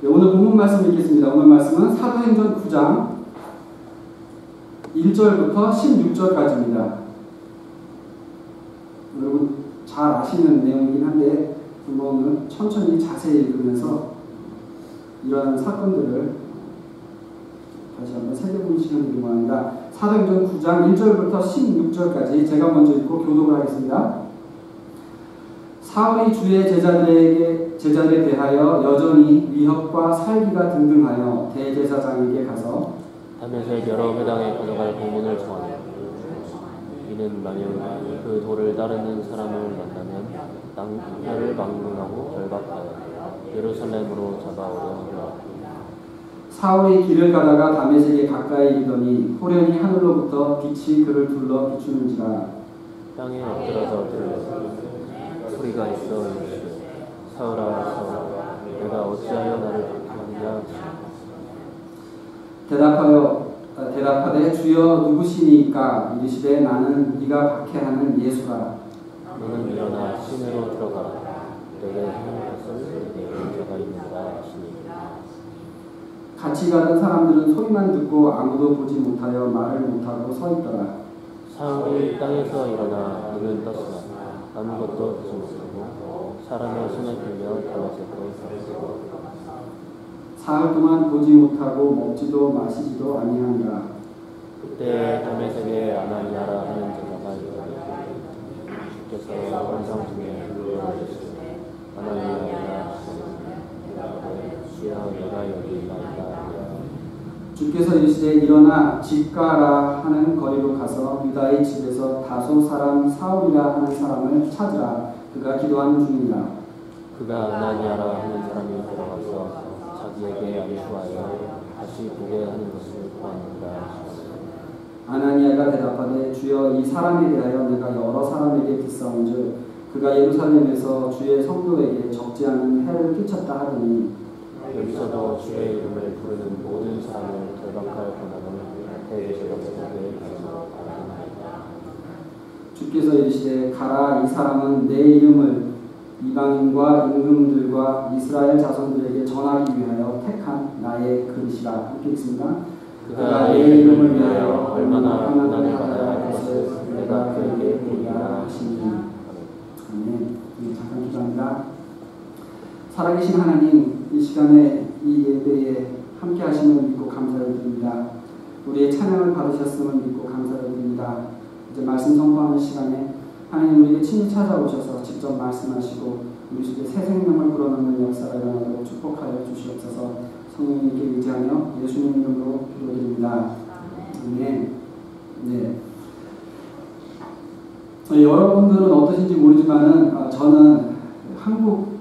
네, 오늘 본문 말씀 읽겠습니다. 오늘 말씀은 사도행전 9장 1절부터 16절까지입니다. 여러분 잘 아시는 내용이긴 한데 한번 천천히 자세히 읽으면서 이러한 사건들을 다시 한번 살펴보는 시간을 요구합니다. 사도행전 9장 1절부터 16절까지 제가 먼저 읽고 교독을 하겠습니다. 사울이 주의 제자들에 대하여 여전히 위협과 살기가 등등하여 대제사장에게 가서 다메섹 여러 회당에 가져갈 공문을 청하니 이는 만일 그 도를 따르는 사람을 만나면 땅을 방문하고 결박하여 예루살렘으로 잡아오려 하더라. 사울이 길을 가다가 다메섹에 가까이 이르더니 호련히 하늘로부터 빛이 그를 둘러 비추는지라. 땅에 엎드려서 들으니 소리가 있어 이르시되 사울아 사울아 내가 어찌하여 나를 박해하느냐. 대답하되 주여 누구시니까? 이르시되 나는 네가 박해하는 예수라. 너는 일어나 시내로 들어가라. 내게 하는 것을 내게 자가 있느니라 하시니 같이 가던 사람들은 소리만 듣고 아무도 보지 못하여 말을 못하고 서 있더라. 사울이 땅에서 일어나 눈을 떴으나 아무것도 보지 못하고 사람의 손을 빌며 다메섹으로 갔으니 사흘 동안 보지 못하고 먹지도 마시지도 아니하니라. 그때 다메섹에 아나니아라 하는 제자가 있더니 주께서 환상 중에 물러오시되 아나니아라 하시니 주여 내가 여기 있나이다. 주께서 이르시되 일어나 집 가라 하는 거리로 가서 유다의 집에서 다소 사람 사울이라 하는 사람을 찾으라. 그가 기도하는 중이니라. 그가 아나니아라 하는 사람이 들어가서 자기에게 안수하여 다시 보게 하는 것을 구하는가. 아나니아가 대답하되 주여 이 사람에 대하여 내가 여러 사람에게 듣사온즉 그가 예루살렘에서 주의 성도에게 적지 않은 해를 끼쳤다 하더니 여기서도 주의 이름을 부르는 모든 사람을 결박할 권한을 대제사장에게 가서 알아나이다. 주께서 이르시되 가라. 이 사람은 내 이름을 이방인과 임금들과 이스라엘 자손들에게 전하기 위하여 택한 나의 그릇이라. 함께 읽습니다. 그가 내 이름을 위하여 얼마나 고난을 받아야 할 것을 내가 그에게 보이리라 하시니. 아멘. 잠깐 기도합니다. 살아계신 하나님, 이 시간에 이 예배에 함께 하심을 믿고 감사를 드립니다. 우리의 찬양을 받으셨음을 믿고 감사를 드립니다. 이제 말씀 선포하는 시간에 하나님 우리에게 친히 찾아오셔서 직접 말씀하시고 우리 속에 새 생명을 불어넣는 역사가 일어나도록 축복하여 주시옵소서. 성령님께 의지하며 예수님 이름으로 기도드립니다. 아멘. 네. 여러분들은 어떠신지 모르지만은 저는 한국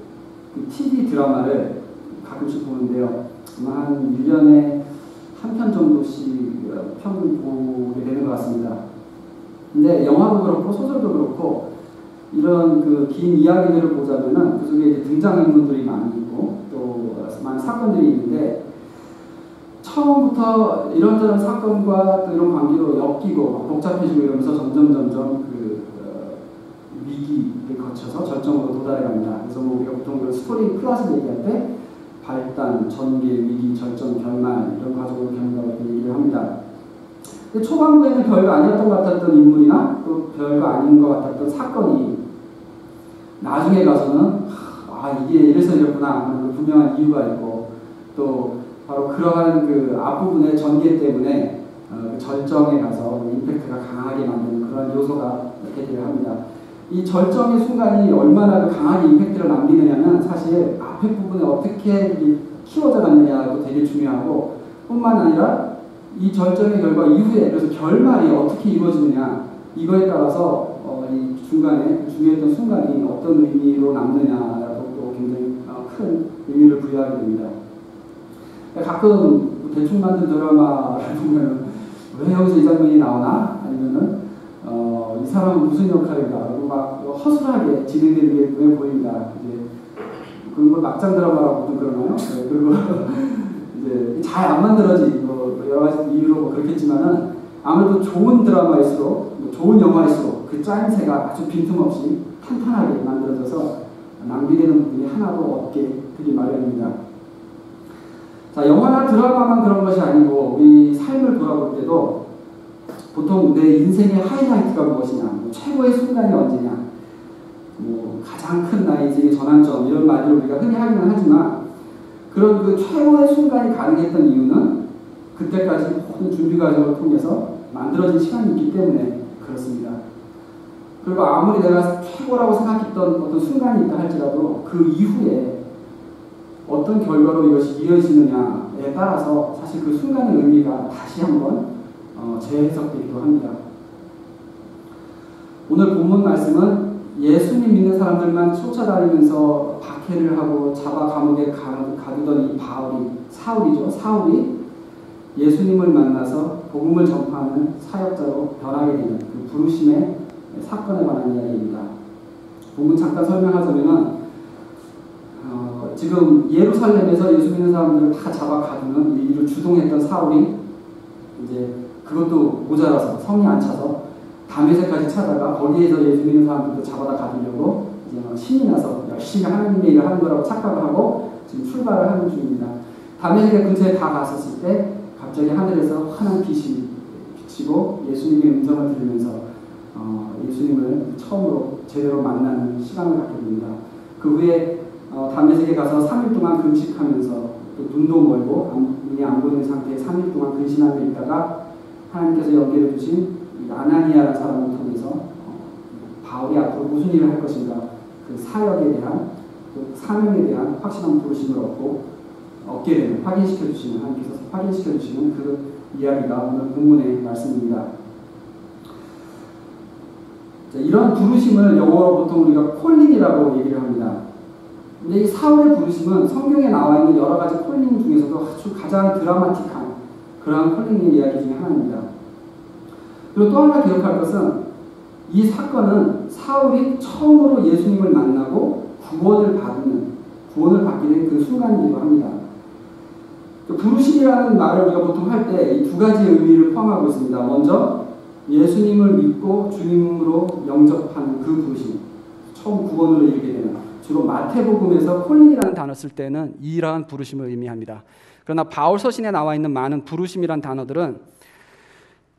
TV 드라마를 가끔씩 보는데요. 한 1년에 한 편 정도씩 평균 보게 되는 것 같습니다. 근데 영화도 그렇고 소설도 그렇고 이런 그 긴 이야기들을 보자면은 그 속에 이제 등장인물들이 많이 있고 또 많은 사건들이 있는데 처음부터 이런저런 사건과 또 이런 관계로 엮이고 복잡해지고 이러면서 점점 그 위기를 거쳐서 절정으로 도달해갑니다. 그래서 뭐 우리가 보통 그 스토리 플롯을 얘기할 때 발단, 전개, 위기, 절정, 결말 이런 과정을 겪는다고 얘기를 합니다. 근데 초반부에는 별거 아니었던 것 같았던 인물이나 또 별거 아닌 것 같았던 사건이 나중에 가서는 이게 이래서 이랬구나 하는 분명한 이유가 있고 또 바로 그러한 그 앞부분의 전개 때문에 그 절정에 가서 임팩트가 강하게 만드는 그런 요소가 되기를 합니다. 이 절정의 순간이 얼마나 강하게 임팩트를 남기느냐는 사실 앞에 부분에 어떻게 키워져 갔느냐도 되게 중요하고 뿐만 아니라 이 절정의 결과 이후에 그래서 결말이 어떻게 이루어지느냐 이거에 따라서 이 중간에 중요했던 순간이 어떤 의미로 남느냐라고 또 굉장히 큰 의미를 부여하게 됩니다. 가끔 대충 만든 드라마를 보면 왜 여기서 이 장면이 나오나 아니면은 이 사람은 무슨 역할인가 하고 막 허술하게 진행되는 게 눈에 보입니다. 이제 그런 걸 막장 드라마라고 좀 그러나요? 네, 그리고 이제 잘 안 만들어진 뭐 여러 가지 이유로 뭐 그렇겠지만은 아무래도 좋은 드라마일수록 좋은 영화일수록 그 짜임새가 아주 빈틈없이 탄탄하게 만들어져서 낭비되는 부분이 하나도 없게 되기 마련입니다. 자, 영화나 드라마만 그런 것이 아니고 우리 삶을 돌아볼 때도 보통 내 인생의 하이라이트가 무엇이냐, 뭐 최고의 순간이 언제냐, 뭐 가장 큰 나의 인생의 전환점 이런 말을 우리가 흔히 하기는 하지만 그런 그 최고의 순간이 가능했던 이유는 그때까지 모든 준비 과정을 통해서 만들어진 시간이 있기 때문에 그렇습니다. 그리고 아무리 내가 최고라고 생각했던 어떤 순간이 있다 할지라도 그 이후에 어떤 결과로 이것이 이어지느냐에 따라서 사실 그 순간의 의미가 다시 한번 재해석되기도 합니다. 오늘 본문 말씀은 예수님 믿는 사람들만 쫓아다니면서 박해를 하고 잡아 감옥에 가두던 이 사울이 예수님을 만나서 복음을 전파하는 사역자로 변하게 되는 그 부르심의 사건에 관한 이야기입니다. 본문 잠깐 설명하자면은 지금 예루살렘에서 예수 믿는 사람들을 다 잡아 가두는 일을 주동했던 사울이 이제 그것도 모자라서 성이 안 차서 다메섹까지 찾아가 거기에서 예수 믿는 사람들도 잡아다 가두려고 이제 신이 나서 열심히 하나님의 일을 하는 거라고 착각을 하고 지금 출발을 하는 중입니다. 다메섹 근처에 다 갔었을 때 갑자기 하늘에서 환한 빛이 비치고 예수님의 음성을 들으면서 예수님을 처음으로 제대로 만나는 시간을 갖게 됩니다. 그 후에 다메섹에 가서 3일 동안 금식하면서 또 눈도 멀고 눈이 안 보이는 상태에 3일 동안 근신하며 있다가 하나님께서 연결해 주신 아나니아라는 사람을 통해서 바울이 앞으로 무슨 일을 할 것인가 그 사역에 대한 그 사명에 대한 확실한 부르심을 얻게 되는 확인시켜 주시는 하나님께서 확인시켜 주시는 그 이야기가 오늘 본문의 말씀입니다. 자, 이런 부르심을 영어로 보통 우리가 콜링이라고 얘기를 합니다. 근데 이 사울의 부르심은 성경에 나와 있는 여러 가지 콜링 중에서도 아주 가장 드라마틱한 그러한 콜링의 이야기 중에 하나입니다. 그리고 또 하나 기억할 것은 이 사건은 사울이 처음으로 예수님을 만나고 구원을 받게 된 그 순간이기도 합니다. 부르심이라는 말을 우리가 보통 할 때 이 두 가지의 의미를 포함하고 있습니다. 먼저 예수님을 믿고 주님으로 영접하는 그 부르심, 처음 구원으로 이르게 되는, 주로 마태복음에서 콜링이라는 단어 쓸 때는 이러한 부르심을 의미합니다. 그러나 바울 서신에 나와 있는 많은 부르심이라는 단어들은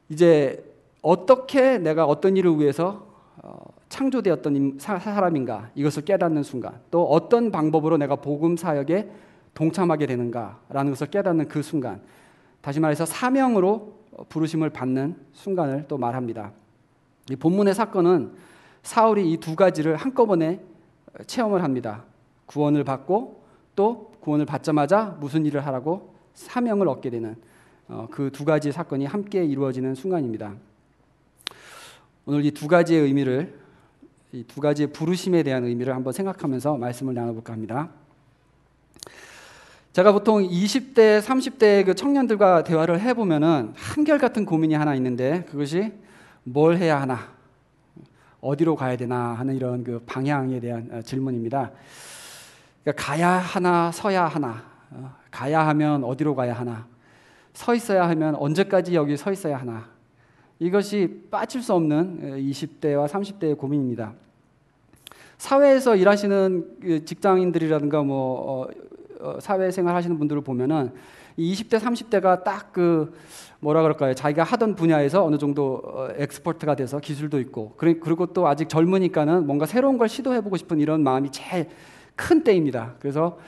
이제 어떻게 내가 어떤 일을 위해서 창조되었던 사람인가 이것을 깨닫는 순간, 또 어떤 방법으로 내가 복음 사역에 동참하게 되는가라는 것을 깨닫는 그 순간, 다시 말해서 사명으로 부르심을 받는 순간을 또 말합니다. 이 본문의 사건은 사울이 이 두 가지를 한꺼번에 체험을 합니다. 구원을 받고 또 구원을 받자마자 무슨 일을 하라고 사명을 얻게 되는 그 두 가지 사건이 함께 이루어지는 순간입니다. 오늘 이 두 가지의 의미를, 이 두 가지의 부르심에 대한 의미를 한번 생각하면서 말씀을 나눠볼까 합니다. 제가 보통 20대, 30대 그 청년들과 대화를 해보면은 한결같은 고민이 하나 있는데 그것이 뭘 해야 하나, 어디로 가야 되나 하는 이런 그 방향에 대한 질문입니다. 그러니까 가야 하나, 서야 하나, 가야 하면 어디로 가야 하나, 서 있어야 하면 언제까지 여기 서 있어야 하나, 이것이 빠질 수 없는 20대와 30대의 고민입니다. 사회에서 일하시는 직장인들이라든가 사회생활 하시는 분들을 보면은 20대, 30대가 딱 뭐라 그럴까요? 자기가 하던 분야에서 어느 정도 엑스퍼트가 돼서 기술도 있고, 그리고 또 아직 젊으니까는 뭔가 새로운 걸 시도해보고 싶은 이런 마음이 제일 큰 때입니다. 그래서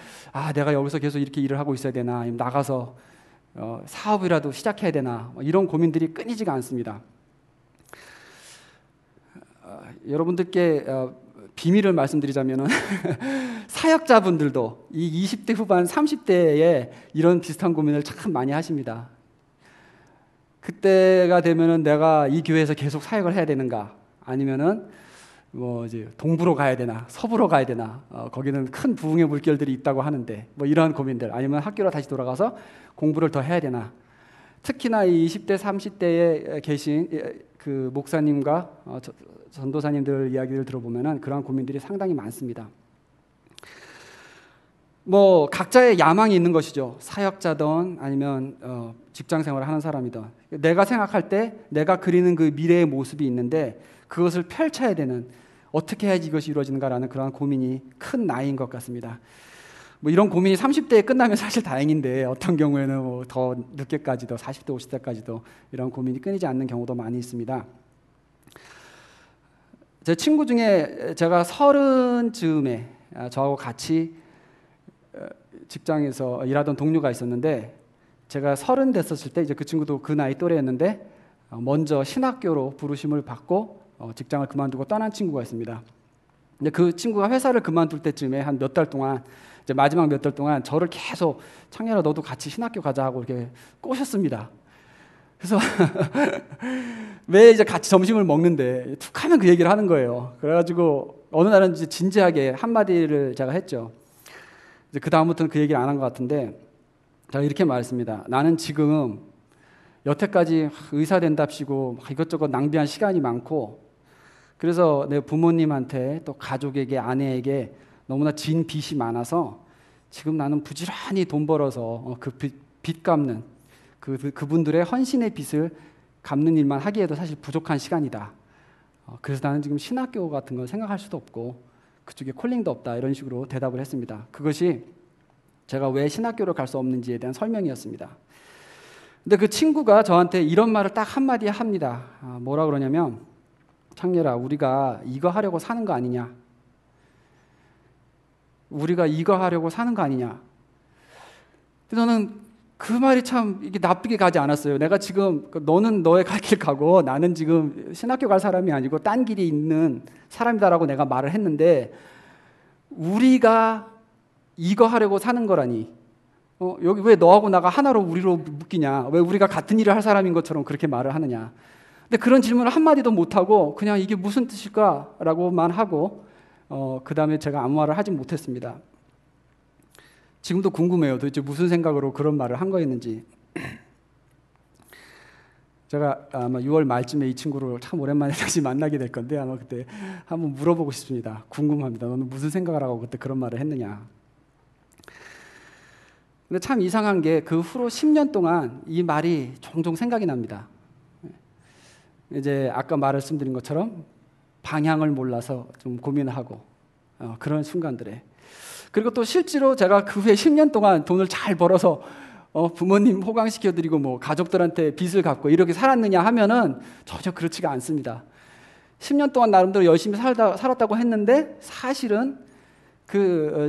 내가 여기서 계속 이렇게 일을 하고 있어야 되나, 아니면 나가서 사업이라도 시작해야 되나, 이런 고민들이 끊이지가 않습니다. 여러분들께 비밀을 말씀드리자면은 사역자분들도 이 20대 후반 30대에 이런 비슷한 고민을 참 많이 하십니다. 그때가 되면은 내가 이 교회에서 계속 사역을 해야 되는가, 아니면은 이제 동부로 가야 되나, 서부로 가야 되나, 거기는 큰 부흥의 물결들이 있다고 하는데 이러한 고민들, 아니면 학교로 다시 돌아가서 공부를 더 해야 되나. 특히나 이 20대 30대에 계신 그 목사님과 전도사님들 이야기를 들어보면은 그러한 고민들이 상당히 많습니다. 각자의 야망이 있는 것이죠. 사역자든 아니면 직장 생활을 하는 사람이든, 내가 생각할 때 내가 그리는 그 미래의 모습이 있는데 그것을 펼쳐야 되는, 어떻게 해야지 이것이 이루어지는가라는 그러한 고민이 큰 나이인 것 같습니다. 뭐 이런 고민이 30대에 끝나면 사실 다행인데 어떤 경우에는 뭐 더 늦게까지도 40대, 50대까지도 이런 고민이 끊이지 않는 경우도 많이 있습니다. 제 친구 중에 제가 30즈음에 저하고 같이 직장에서 일하던 동료가 있었는데 제가 30 됐었을 때 이제 그 친구도 그 나이 또래였는데 먼저 신학교로 부르심을 받고 직장을 그만두고 떠난 친구가 있습니다. 근데 그 친구가 회사를 그만둘 때쯤에 한 몇 달 동안 이제 마지막 몇 달 동안 저를 계속 창렬아 너도 같이 신학교 가자 하고 이렇게 꼬셨습니다. 그래서 왜 이제 같이 점심을 먹는데 툭하면 그 얘기를 하는 거예요. 그래가지고 어느 날은 이제 진지하게 한마디를 제가 했죠. 이제 그 다음부터는 그 얘기를 안 한 것 같은데 제가 이렇게 말했습니다. 나는 지금 여태까지 의사 된답시고 이것저것 낭비한 시간이 많고 그래서 내 부모님한테 또 가족에게 아내에게 너무나 진 빚이 많아서 지금 나는 부지런히 돈 벌어서 그 빚 갚는 그분들의 헌신의 빚을 갚는 일만 하기에도 사실 부족한 시간이다. 그래서 나는 지금 신학교 같은 걸 생각할 수도 없고 그쪽에 콜링도 없다 이런 식으로 대답을 했습니다. 그것이 제가 왜 신학교를 갈 수 없는지에 대한 설명이었습니다. 근데 그 친구가 저한테 이런 말을 딱 한마디 합니다. 뭐라 그러냐면 창렬아 우리가 이거 하려고 사는 거 아니냐. 우리가 이거 하려고 사는 거 아니냐. 저는 그 말이 참 이게 나쁘게 가지 않았어요. 내가 지금 너는 너의 갈 길 가고 나는 지금 신학교 갈 사람이 아니고 딴 길이 있는 사람이다라고 내가 말을 했는데 우리가 이거 하려고 사는 거라니 여기 왜 너하고 나가 하나로 우리로 묶이냐. 왜 우리가 같은 일을 할 사람인 것처럼 그렇게 말을 하느냐. 근데 그런 질문을 한마디도 못하고 그냥 이게 무슨 뜻일까라고만 하고 그 다음에 제가 아무 말을 하지 못했습니다. 지금도 궁금해요. 도대체 무슨 생각으로 그런 말을 한 거였는지. 제가 아마 6월 말쯤에 이 친구를 참 오랜만에 다시 만나게 될 건데 아마 그때 한번 물어보고 싶습니다. 궁금합니다. 너는 무슨 생각을 하고 그때 그런 말을 했느냐. 근데 참 이상한 게 그 후로 10년 동안 이 말이 종종 생각이 납니다. 이제 아까 말씀드린 것처럼 방향을 몰라서 좀 고민을 하고 그런 순간들에 그리고 또 실제로 제가 그 후에 10년 동안 돈을 잘 벌어서 부모님 호강시켜드리고 뭐 가족들한테 빚을 갚고 이렇게 살았느냐 하면은 전혀 그렇지가 않습니다. 10년 동안 나름대로 열심히 살았다고 했는데 사실은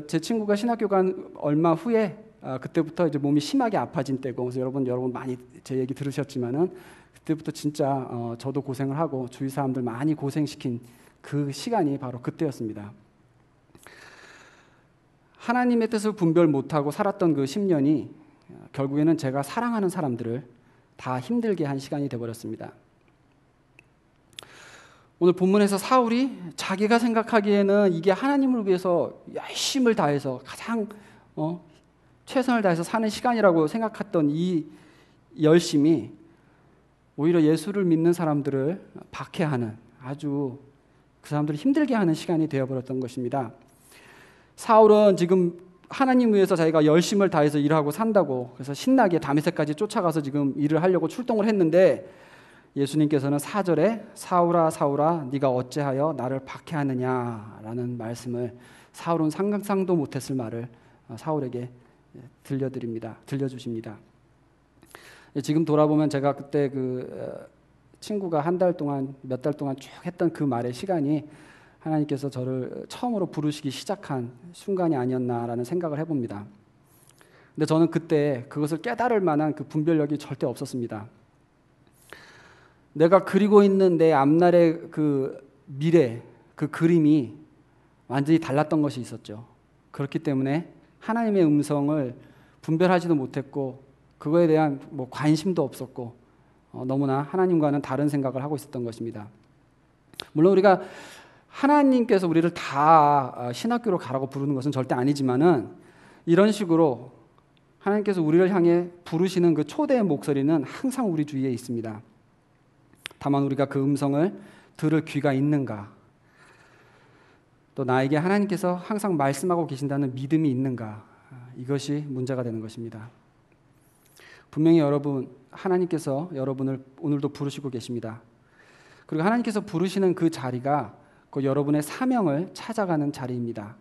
제 친구가 신학교 간 얼마 후에 그때부터 이제 몸이 심하게 아파진 때고 그래서 여러분 많이 제 얘기 들으셨지만은 그때부터 진짜 저도 고생을 하고 주위 사람들 많이 고생시킨 그 시간이 바로 그때였습니다. 하나님의 뜻을 분별 못하고 살았던 그 10년이 결국에는 제가 사랑하는 사람들을 다 힘들게 한 시간이 되어버렸습니다. 오늘 본문에서 사울이 자기가 생각하기에는 이게 하나님을 위해서 열심을 다해서 가장 최선을 다해서 사는 시간이라고 생각했던 이 열심이 오히려 예수를 믿는 사람들을 박해하는 아주 그 사람들을 힘들게 하는 시간이 되어버렸던 것입니다. 사울은 지금 하나님 위해서 자기가 열심을 다해서 일하고 산다고 그래서 신나게 다메섹까지 쫓아가서 지금 일을 하려고 출동을 했는데 예수님께서는 4절에 사울아 사울아 네가 어찌하여 나를 박해하느냐라는 말씀을 사울은 상상도 못했을 말을 사울에게 들려주십니다. 지금 돌아보면 제가 그때 그 친구가 몇 달 동안 쭉 했던 그 말의 시간이 하나님께서 저를 처음으로 부르시기 시작한 순간이 아니었나라는 생각을 해봅니다. 근데 저는 그때 그것을 깨달을 만한 그 분별력이 절대 없었습니다. 내가 그리고 있는 내 앞날의 그 미래, 그 그림이 완전히 달랐던 것이 있었죠. 그렇기 때문에 하나님의 음성을 분별하지도 못했고 그거에 대한 뭐 관심도 없었고 너무나 하나님과는 다른 생각을 하고 있었던 것입니다. 물론 우리가 하나님께서 우리를 다 신학교로 가라고 부르는 것은 절대 아니지만은 이런 식으로 하나님께서 우리를 향해 부르시는 그 초대의 목소리는 항상 우리 주위에 있습니다. 다만 우리가 그 음성을 들을 귀가 있는가, 또 나에게 하나님께서 항상 말씀하고 계신다는 믿음이 있는가, 이것이 문제가 되는 것입니다. 분명히 하나님께서 여러분을 오늘도 부르시고 계십니다. 그리고 하나님께서 부르시는 그 자리가 그 여러분의 사명을 찾아가는 자리입니다.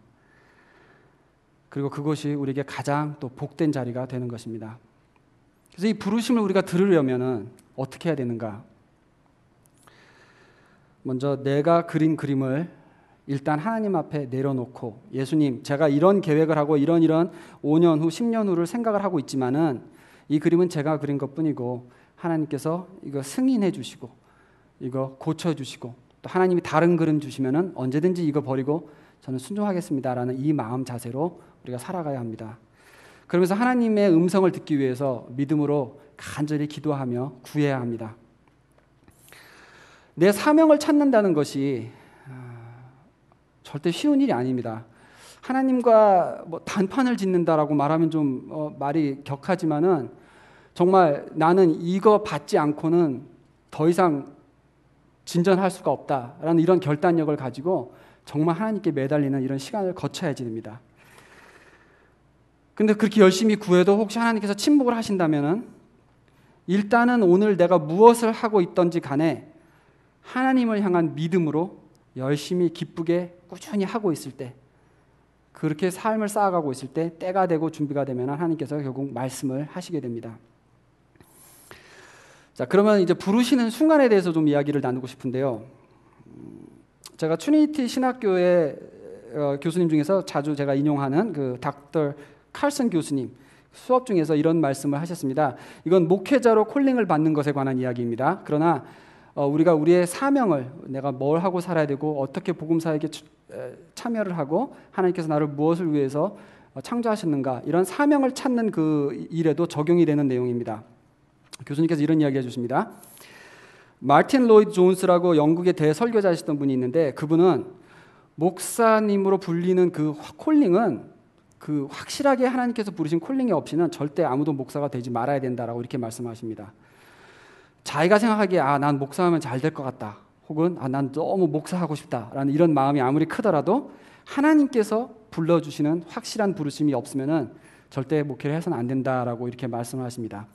그리고 그것이 우리에게 가장 또 복된 자리가 되는 것입니다. 그래서 이 부르심을 우리가 들으려면은 어떻게 해야 되는가? 먼저 내가 그린 그림을 일단 하나님 앞에 내려놓고, 예수님, 제가 이런 계획을 하고 이런 5년 후, 10년 후를 생각을 하고 있지만은 이 그림은 제가 그린 것뿐이고 하나님께서 이거 승인해 주시고 이거 고쳐 주시고 또 하나님이 다른 그림 주시면은 언제든지 이거 버리고 저는 순종하겠습니다라는 이 마음 자세로 우리가 살아가야 합니다. 그러면서 하나님의 음성을 듣기 위해서 믿음으로 간절히 기도하며 구해야 합니다. 내 사명을 찾는다는 것이 절대 쉬운 일이 아닙니다. 하나님과 뭐 단판을 짓는다라고 말하면 좀 말이 격하지만은 정말 나는 이거 받지 않고는 더 이상 진전할 수가 없다라는 이런 결단력을 가지고 정말 하나님께 매달리는 이런 시간을 거쳐야지 됩니다. 근데 그렇게 열심히 구해도 혹시 하나님께서 침묵을 하신다면은 일단은 오늘 내가 무엇을 하고 있던지 간에 하나님을 향한 믿음으로 열심히 기쁘게 꾸준히 하고 있을 때, 그렇게 삶을 쌓아가고 있을 때 때가 되고 준비가 되면 하나님께서 결국 말씀을 하시게 됩니다. 자, 그러면 이제 부르시는 순간에 대해서 좀 이야기를 나누고 싶은데요. 제가 트리니티 신학교의 교수님 중에서 자주 제가 인용하는 그 닥터 칼슨 교수님 수업 중에서 이런 말씀을 하셨습니다. 이건 목회자로 콜링을 받는 것에 관한 이야기입니다. 그러나 우리가 우리의 사명을, 내가 뭘 하고 살아야 되고 어떻게 복음사에게 참여를 하고 하나님께서 나를 무엇을 위해서 창조하셨는가, 이런 사명을 찾는 그 일에도 적용이 되는 내용입니다. 교수님께서 이런 이야기 해주십니다. 마틴 로이드 존스라고 영국의 대설교자이셨던 분이 있는데, 그분은 목사님으로 불리는 그 콜링은 그 확실하게 하나님께서 부르신 콜링이 없이는 절대 아무도 목사가 되지 말아야 된다라고 이렇게 말씀하십니다. 자기가 생각하기에 난 목사하면 잘 될 것 같다, 혹은 난 너무 목사하고 싶다라는 이런 마음이 아무리 크더라도 하나님께서 불러주시는 확실한 부르심이 없으면은 절대 목회를 해서는 안 된다라고 이렇게 말씀을 하십니다.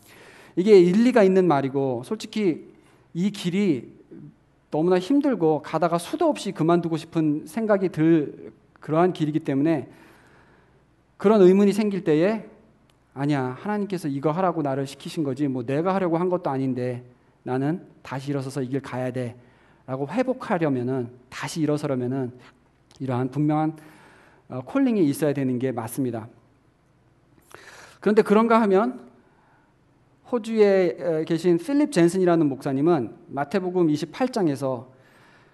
이게 일리가 있는 말이고, 솔직히 이 길이 너무나 힘들고 가다가 수도 없이 그만두고 싶은 생각이 들 그러한 길이기 때문에 그런 의문이 생길 때에 아니야, 하나님께서 이거 하라고 나를 시키신 거지 뭐 내가 하려고 한 것도 아닌데 나는 다시 일어서서 이 길 가야 돼 라고 회복하려면은, 다시 일어서려면은 이러한 분명한 콜링이 있어야 되는 게 맞습니다. 그런데 그런가 하면 호주에 계신 필립 젠슨이라는 목사님은 마태복음 28장에서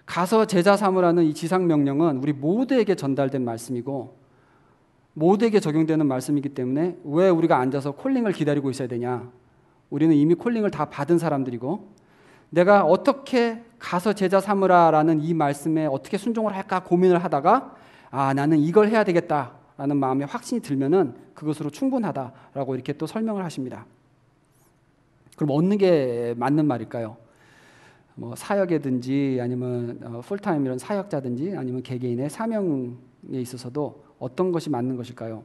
가서 제자 삼으라는 이 지상명령은 우리 모두에게 전달된 말씀이고 모두에게 적용되는 말씀이기 때문에 왜 우리가 앉아서 콜링을 기다리고 있어야 되냐, 우리는 이미 콜링을 다 받은 사람들이고 내가 어떻게 가서 제자 삼으라라는 이 말씀에 어떻게 순종을 할까 고민을 하다가 나는 이걸 해야 되겠다라는 마음에 확신이 들면은 그것으로 충분하다라고 이렇게 또 설명을 하십니다. 그럼 어느 게 맞는 말일까요? 뭐 사역이든지 아니면 풀타임 이런 사역자든지 아니면 개개인의 사명에 있어서도 어떤 것이 맞는 것일까요?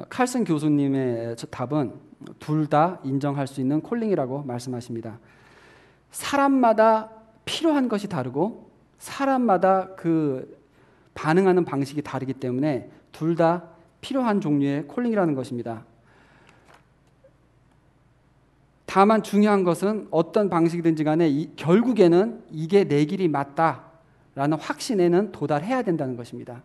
칼슨 교수님의 답은 둘 다 인정할 수 있는 콜링이라고 말씀하십니다. 사람마다 필요한 것이 다르고 사람마다 그 반응하는 방식이 다르기 때문에 둘 다 필요한 종류의 콜링이라는 것입니다. 다만 중요한 것은 어떤 방식이든지 간에 결국에는 이게 내 길이 맞다라는 확신에는 도달해야 된다는 것입니다.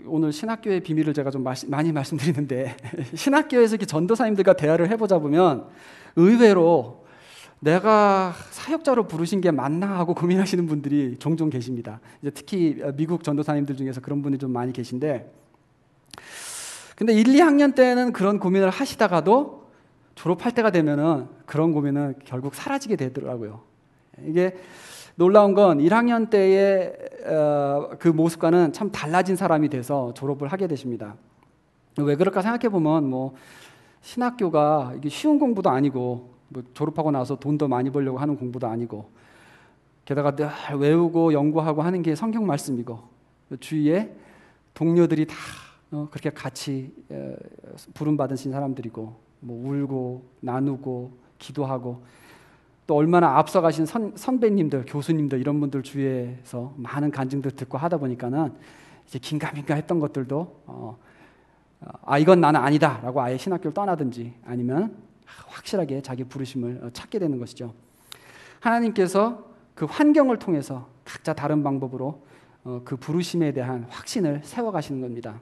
오늘 신학교의 비밀을 제가 좀 많이 말씀드리는데 신학교에서 이렇게 전도사님들과 대화를 해보자 보면 의외로 내가 사역자로 부르신 게 맞나 하고 고민하시는 분들이 종종 계십니다. 이제 특히 미국 전도사님들 중에서 그런 분이 좀 많이 계신데, 근데 1, 2학년 때는 그런 고민을 하시다가도 졸업할 때가 되면은 그런 고민은 결국 사라지게 되더라고요. 이게 놀라운 건 1학년 때의 그 모습과는 참 달라진 사람이 돼서 졸업을 하게 되십니다. 왜 그럴까 생각해 보면 뭐 신학교가 이게 쉬운 공부도 아니고 뭐 졸업하고 나서 돈도 많이 벌려고 하는 공부도 아니고 게다가 늘 외우고 연구하고 하는 게 성경 말씀이고 주위에 동료들이 다 그렇게 같이 부름 받으신 사람들이고 뭐 울고 나누고 기도하고 또 얼마나 앞서가신 선배님들, 교수님들 이런 분들 주위에서 많은 간증들 듣고 하다 보니까는 이제 긴가민가 했던 것들도 이건 나는 아니다라고 아예 신학교를 떠나든지 아니면 확실하게 자기 부르심을 찾게 되는 것이죠. 하나님께서 그 환경을 통해서 각자 다른 방법으로 그 부르심에 대한 확신을 세워가시는 겁니다.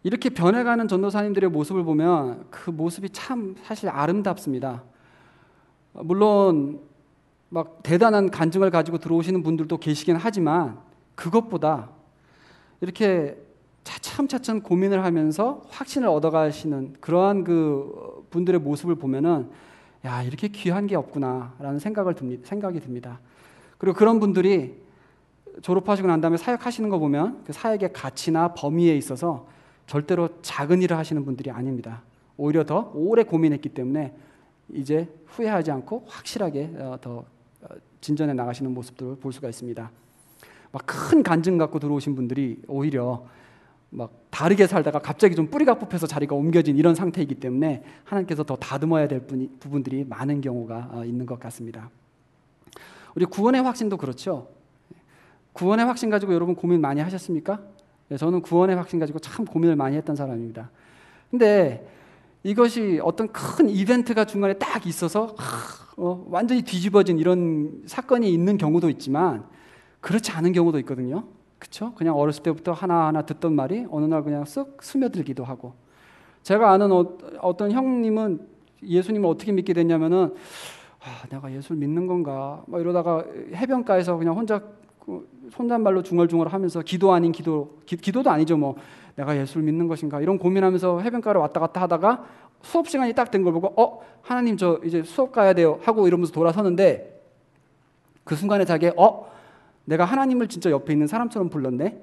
이렇게 변해가는 전도사님들의 모습을 보면 그 모습이 참 사실 아름답습니다. 물론 막 대단한 간증을 가지고 들어오시는 분들도 계시긴 하지만 그것보다 이렇게 차츰차츰 고민을 하면서 확신을 얻어가시는 그러한 그 분들의 모습을 보면은 야, 이렇게 귀한 게 없구나라는 생각이 듭니다. 그리고 그런 분들이 졸업하시고 난 다음에 사역하시는 거 보면 그 사역의 가치나 범위에 있어서 절대로 작은 일을 하시는 분들이 아닙니다. 오히려 더 오래 고민했기 때문에 이제 후회하지 않고 확실하게 더 진전해 나가시는 모습들을 볼 수가 있습니다. 막 큰 간증 갖고 들어오신 분들이 오히려 막 다르게 살다가 갑자기 좀 뿌리가 뽑혀서 자리가 옮겨진 이런 상태이기 때문에 하나님께서 더 다듬어야 될 부분들이 많은 경우가 있는 것 같습니다. 우리 구원의 확신도 그렇죠. 구원의 확신 가지고 여러분 고민 많이 하셨습니까? 저는 구원의 확신 가지고 참 고민을 많이 했던 사람입니다. 근데 이것이 어떤 큰 이벤트가 중간에 딱 있어서 완전히 뒤집어진 이런 사건이 있는 경우도 있지만 그렇지 않은 경우도 있거든요. 그렇죠? 그냥 어렸을 때부터 하나하나 듣던 말이 어느 날 그냥 쓱 스며들기도 하고. 제가 아는 어떤 형님은 예수님을 어떻게 믿게 됐냐면은 내가 예수를 믿는 건가 막 이러다가 해변가에서 그냥 혼자 손잡말로 중얼중얼 하면서 기도 아닌 기도도 아니죠. 뭐 내가 예수를 믿는 것인가 이런 고민하면서 해변가를 왔다 갔다 하다가 수업 시간이 딱 된 걸 보고 하나님 저 이제 수업 가야 돼요 하고 이러면서 돌아서는데 그 순간에 자기 내가 하나님을 진짜 옆에 있는 사람처럼 불렀네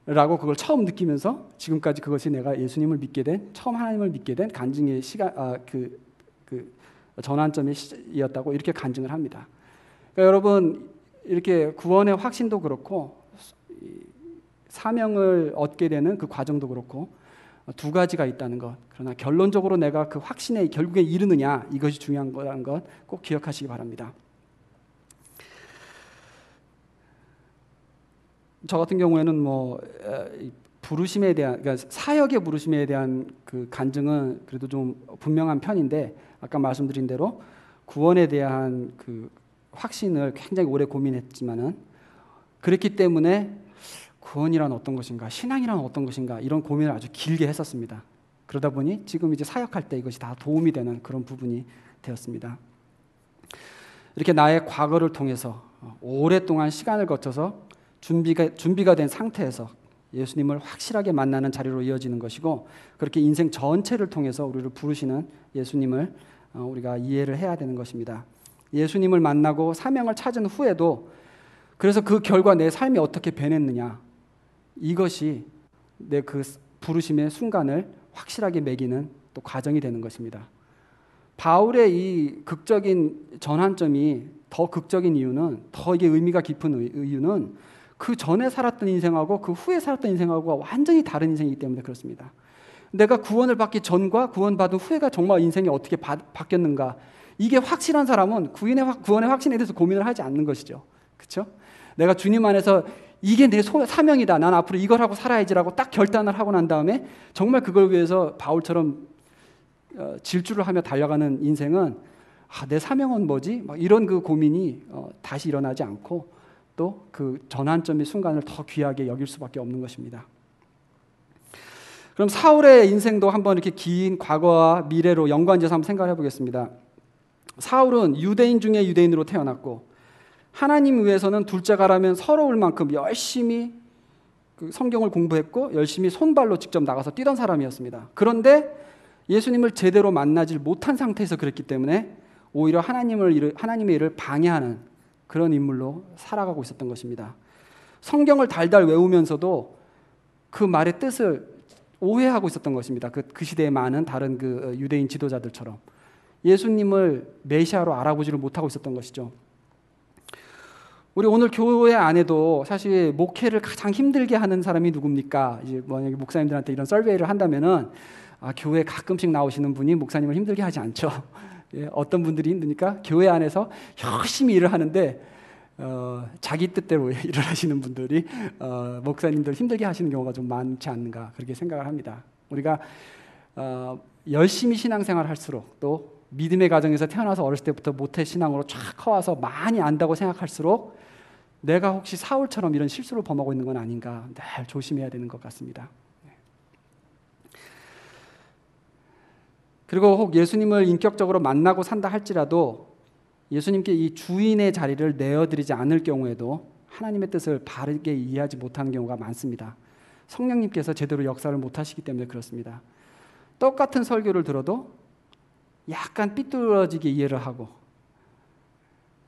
라고 그걸 처음 느끼면서 지금까지 그것이 내가 예수님을 믿게 된 처음 하나님을 믿게 된 간증의 시간 그 전환점이었다고 이렇게 간증을 합니다. 그러니까 여러분 이렇게 구원의 확신도 그렇고 사명을 얻게 되는 그 과정도 그렇고 두 가지가 있다는 것. 그러나 결론적으로 내가 그 확신에 결국에 이르느냐 이것이 중요한 거라는 것 꼭 기억하시기 바랍니다. 저 같은 경우에는 뭐 부르심에 대한 그러니까 사역의 부르심에 대한 그 간증은 그래도 좀 분명한 편인데 아까 말씀드린 대로 구원에 대한 그 확신을 굉장히 오래 고민했지만은 그랬기 때문에 구원이란 어떤 것인가, 신앙이란 어떤 것인가 이런 고민을 아주 길게 했었습니다. 그러다 보니 지금 이제 사역할 때 이것이 다 도움이 되는 그런 부분이 되었습니다. 이렇게 나의 과거를 통해서 오랫동안 시간을 거쳐서 준비가 된 상태에서 예수님을 확실하게 만나는 자리로 이어지는 것이고 그렇게 인생 전체를 통해서 우리를 부르시는 예수님을 우리가 이해를 해야 되는 것입니다. 예수님을 만나고 사명을 찾은 후에도 그래서 그 결과 내 삶이 어떻게 변했느냐 이것이 내 그 부르심의 순간을 확실하게 매기는 또 과정이 되는 것입니다. 바울의 이 극적인 전환점이 더 극적인 이유는 더 이게 의미가 깊은 이유는 그 전에 살았던 인생하고 그 후에 살았던 인생하고 완전히 다른 인생이기 때문에 그렇습니다. 내가 구원을 받기 전과 구원받은 후에가 정말 인생이 어떻게 바뀌었는가 이게 확실한 사람은 구원의 확신에 대해서 고민을 하지 않는 것이죠. 그렇죠? 내가 주님 안에서 이게 내 사명이다. 난 앞으로 이걸 하고 살아야지라고 딱 결단을 하고 난 다음에 정말 그걸 위해서 바울처럼 질주를 하며 달려가는 인생은 내 사명은 뭐지? 막 이런 그 고민이 다시 일어나지 않고 또 그 전환점의 순간을 더 귀하게 여길 수밖에 없는 것입니다. 그럼 사울의 인생도 한번 이렇게 긴 과거와 미래로 연관지어서 한번 생각해 보겠습니다. 사울은 유대인 중에 유대인으로 태어났고 하나님 위해서는 둘째가라면 서러울 만큼 열심히 그 성경을 공부했고 열심히 손발로 직접 나가서 뛰던 사람이었습니다. 그런데 예수님을 제대로 만나질 못한 상태에서 그랬기 때문에 오히려 하나님의 일을 방해하는 그런 인물로 살아가고 있었던 것입니다. 성경을 달달 외우면서도 그 말의 뜻을 오해하고 있었던 것입니다. 그 시대의 많은 다른 그 유대인 지도자들처럼 예수님을 메시아로 알아보지를 못하고 있었던 것이죠. 우리 오늘 교회 안에도 사실 목회를 가장 힘들게 하는 사람이 누굽니까? 이제 만약에 목사님들한테 이런 설베이를 한다면은 교회 가끔씩 나오시는 분이 목사님을 힘들게 하지 않죠. 예, 어떤 분들이 힘드니까 교회 안에서 열심히 일을 하는데 자기 뜻대로 일을 하시는 분들이 목사님들 힘들게 하시는 경우가 좀 많지 않는가 그렇게 생각을 합니다. 우리가 열심히 신앙생활 할수록 또 믿음의 가정에서 태어나서 어렸을 때부터 모태 신앙으로 쫙 커와서 많이 안다고 생각할수록 내가 혹시 사울처럼 이런 실수를 범하고 있는 건 아닌가 늘 조심해야 되는 것 같습니다. 그리고 혹 예수님을 인격적으로 만나고 산다 할지라도 예수님께 이 주인의 자리를 내어드리지 않을 경우에도 하나님의 뜻을 바르게 이해하지 못하는 경우가 많습니다. 성령님께서 제대로 역사를 못하시기 때문에 그렇습니다. 똑같은 설교를 들어도 약간 삐뚤어지게 이해를 하고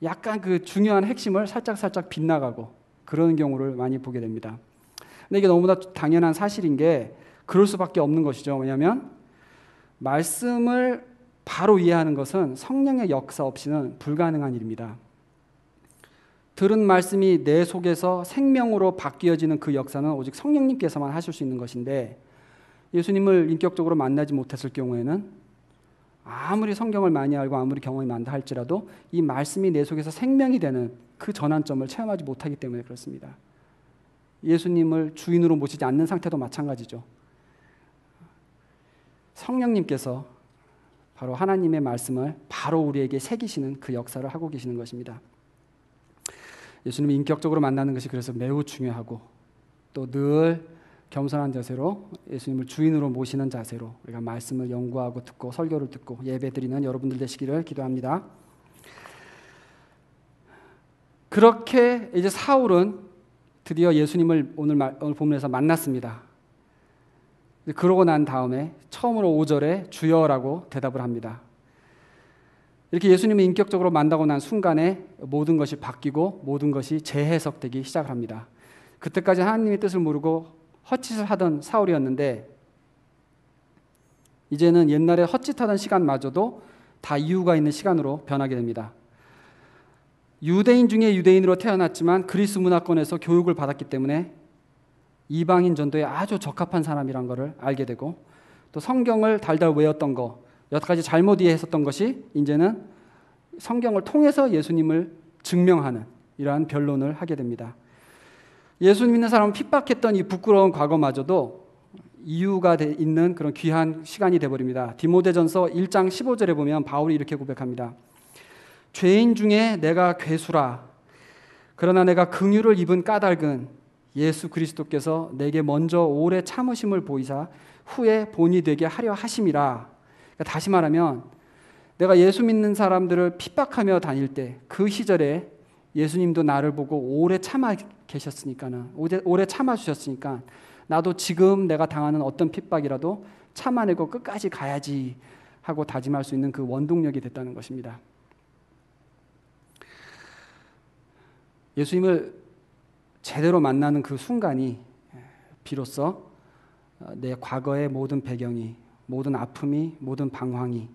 약간 그 중요한 핵심을 살짝 빗나가고 그러는 경우를 많이 보게 됩니다. 근데 이게 너무나 당연한 사실인 게 그럴 수밖에 없는 것이죠. 왜냐하면 말씀을 바로 이해하는 것은 성령의 역사 없이는 불가능한 일입니다. 들은 말씀이 내 속에서 생명으로 바뀌어지는 그 역사는 오직 성령님께서만 하실 수 있는 것인데 예수님을 인격적으로 만나지 못했을 경우에는 아무리 성경을 많이 알고 아무리 경험이 많다 할지라도 이 말씀이 내 속에서 생명이 되는 그 전환점을 체험하지 못하기 때문에 그렇습니다. 예수님을 주인으로 모시지 않는 상태도 마찬가지죠. 성령님께서 바로 하나님의 말씀을 바로 우리에게 새기시는 그 역사를 하고 계시는 것입니다. 예수님을 인격적으로 만나는 것이 그래서 매우 중요하고 또 늘 겸손한 자세로 예수님을 주인으로 모시는 자세로 우리가 말씀을 연구하고 듣고 설교를 듣고 예배드리는 여러분들 되시기를 기도합니다. 그렇게 이제 사울은 드디어 예수님을 오늘 본문에서 만났습니다. 그러고 난 다음에 처음으로 5절에 주여라고 대답을 합니다. 이렇게 예수님을 인격적으로 만나고 난 순간에 모든 것이 바뀌고 모든 것이 재해석되기 시작을 합니다. 그때까지 하나님의 뜻을 모르고 헛짓을 하던 사울이었는데 이제는 옛날에 헛짓하던 시간마저도 다 이유가 있는 시간으로 변하게 됩니다. 유대인 중에 유대인으로 태어났지만 그리스 문화권에서 교육을 받았기 때문에 이방인 전도에 아주 적합한 사람이란 것을 알게 되고 또 성경을 달달 외웠던 거 여태까지 잘못 이해했었던 것이 이제는 성경을 통해서 예수님을 증명하는 이러한 변론을 하게 됩니다. 예수 믿는 사람은 핍박했던 이 부끄러운 과거마저도 이유가 있는 그런 귀한 시간이 되어버립니다. 디모데전서 1장 15절에 보면 바울이 이렇게 고백합니다. 죄인 중에 내가 괴수라. 그러나 내가 긍휼을 입은 까닭은 예수 그리스도께서 내게 먼저 오래 참으심을 보이사 후에 본이 되게 하려 하심이라. 그러니까 다시 말하면 내가 예수 믿는 사람들을 핍박하며 다닐 때 그 시절에 예수님도 나를 보고 오래 참아 계셨으니까는 오래 참아 주셨으니까 나도 지금 내가 당하는 어떤 핍박이라도 참아내고 끝까지 가야지 하고 다짐할 수 있는 그 원동력이 됐다는 것입니다. 예수님을 제대로 만나는 그 순간이 비로소 내 과거의 모든 배경이, 모든 아픔이, 모든 방황이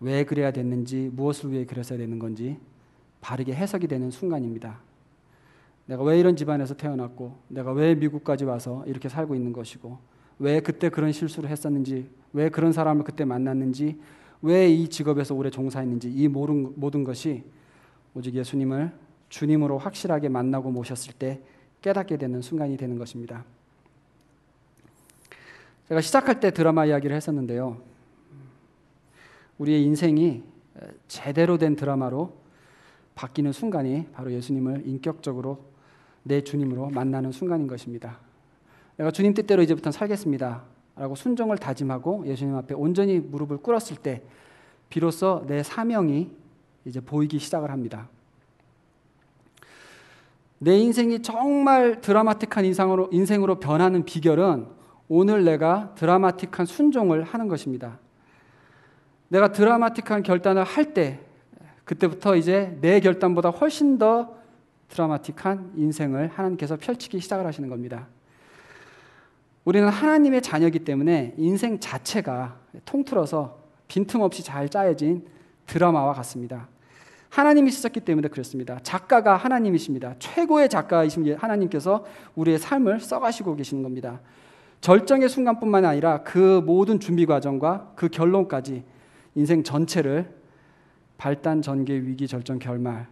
왜 그래야 됐는지, 무엇을 위해 그랬어야 되는 건지 바르게 해석이 되는 순간입니다. 내가 왜 이런 집안에서 태어났고 내가 왜 미국까지 와서 이렇게 살고 있는 것이고 왜 그때 그런 실수를 했었는지, 왜 그런 사람을 그때 만났는지, 왜 이 직업에서 오래 종사했는지 이 모든 것이 오직 예수님을 주님으로 확실하게 만나고 모셨을 때 깨닫게 되는 순간이 되는 것입니다. 제가 시작할 때 드라마 이야기를 했었는데요. 우리의 인생이 제대로 된 드라마로 바뀌는 순간이 바로 예수님을 인격적으로 내 주님으로 만나는 순간인 것입니다. 내가 주님 뜻대로 이제부터 살겠습니다 라고 순종을 다짐하고 예수님 앞에 온전히 무릎을 꿇었을 때 비로소 내 사명이 이제 보이기 시작을 합니다. 내 인생이 정말 드라마틱한 인생으로 변하는 비결은 오늘 내가 드라마틱한 순종을 하는 것입니다. 내가 드라마틱한 결단을 할 때 그때부터 이제 내 결단보다 훨씬 더 드라마틱한 인생을 하나님께서 펼치기 시작을 하시는 겁니다. 우리는 하나님의 자녀이기 때문에 인생 자체가 통틀어서 빈틈없이 잘 짜여진 드라마와 같습니다. 하나님이 쓰셨기 때문에 그렇습니다. 작가가 하나님이십니다. 최고의 작가이신 하나님께서 우리의 삶을 써가시고 계시는 겁니다. 절정의 순간뿐만 아니라 그 모든 준비 과정과 그 결론까지 인생 전체를 발단, 전개, 위기, 절정, 결말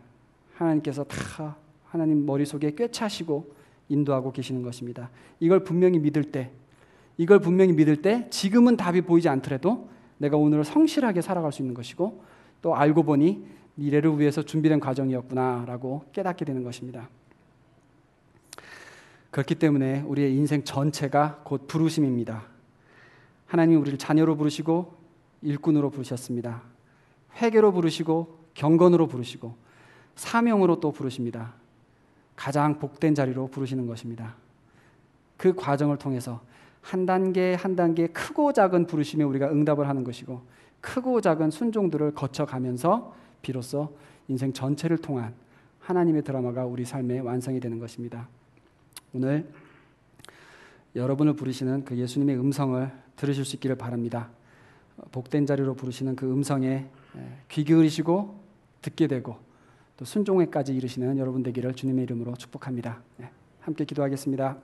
하나님께서 다 하나님 머릿속에 꿰차시고 인도하고 계시는 것입니다. 이걸 분명히 믿을 때 지금은 답이 보이지 않더라도 내가 오늘을 성실하게 살아갈 수 있는 것이고 또 알고 보니 미래를 위해서 준비된 과정이었구나라고 깨닫게 되는 것입니다. 그렇기 때문에 우리의 인생 전체가 곧 부르심입니다. 하나님이 우리를 자녀로 부르시고 일꾼으로 부르셨습니다. 회개로 부르시고 경건으로 부르시고 사명으로 또 부르십니다. 가장 복된 자리로 부르시는 것입니다. 그 과정을 통해서 한 단계 한 단계 크고 작은 부르심에 우리가 응답을 하는 것이고 크고 작은 순종들을 거쳐가면서 비로소 인생 전체를 통한 하나님의 드라마가 우리 삶에 완성이 되는 것입니다. 오늘 여러분을 부르시는 그 예수님의 음성을 들으실 수 있기를 바랍니다. 복된 자리로 부르시는 그 음성에 귀 기울이시고 듣게 되고 또 순종에까지 이르시는 여러분 되기를 주님의 이름으로 축복합니다. 함께 기도하겠습니다.